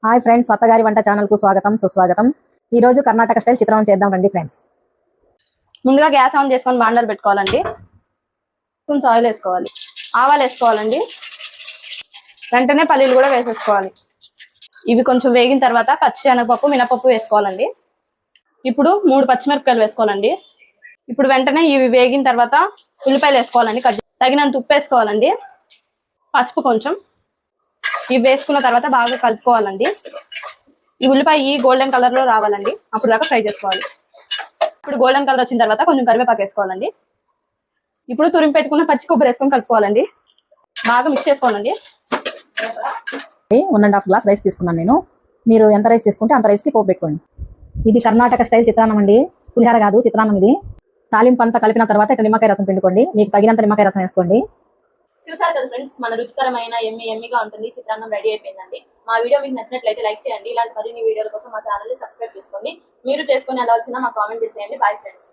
Hi friends, అత్తగారి వంట channel కు స్వాగతం సుస్వాగతం. ఈ రోజు కర్ణాటక స్టైల్ చిత్రాన్నం చేద్దాం రండి ఫ్రెండ్స్. ముందుగా గ్యాస్ ఆన్ చేసుకొని బాండాలు పెట్టుకోవాలండి. కొంచెం ఆయిల్ వేసుకోవాలి, ఆవాలు వేసుకోవాలండి. వెంటనే పల్లీలు కూడా వేసేసుకోవాలి. ఇవి కొంచెం వేగిన తర్వాత పచ్చిశనగపప్పు మినపప్పు వేసుకోవాలండి. ఇప్పుడు 3 పచ్చిమిరపకాయలు వేసుకోవాలండి. ఇప్పుడు వెంటనే ఇవి వేగిన తర్వాత ఉల్లిపాయలు వేసుకోవాలండి. తగినంత ఉప్పు వేసుకోవాలండి. పసుపు కొంచెం. ఇవి వేసుకున్న తర్వాత బాగా కలుపుకోవాలండి. ఈ ఉల్లిపాయ గోల్డెన్ కలర్ లో రావాలండి, అప్పుడు దాకా ఫ్రై చేసుకోవాలి. ఇప్పుడు గోల్డెన్ కలర్ వచ్చిన తర్వాత కొంచెం కరివేపాకు వేసుకోవాలండి. ఇప్పుడు తురిమి పెట్టుకున్న పచ్చి కొబ్బరి వేసుకొని కలుపుకోవాలండి. బాగా మిక్స్ చేసుకోవాలండి. 1.5 గ్లాస్ రైస్ తీసుకున్నాను నేను. మీరు ఎంత రైస్ తీసుకుంటే అంత రైస్కి పోపు పెట్టుకోండి. ఇది కర్ణాటక స్టైల్ చిత్రాన్నం అండి. పులిహార కాదు, చిత్రాన్నం ఇది. తాలింపు అంతా కలిపిన తర్వాత ఇక్కడ నిమ్మకాయ రసం పిండుకోండి. మీకు తగినంత నిమ్మకాయ రసం వేసుకోండి. చూసారు కదా ఫ్రెండ్స్, మన రుచికరమైన ఎమ్మిగా ఉంటుంది చిత్రాన్నం రెడీ అయిపోయిందండి. మా వీడియో మీకు నచ్చినట్లయితే లైక్ చేయండి. ఇలాంటి మరిన్ని వీడియోల కోసం మా ఛానల్ ని సబ్స్క్రైబ్ చేసుకోండి. మీరు చేసుకుని ఎలా వచ్చినా మాకు కామెంట్ చేసేయండి. Bye friends.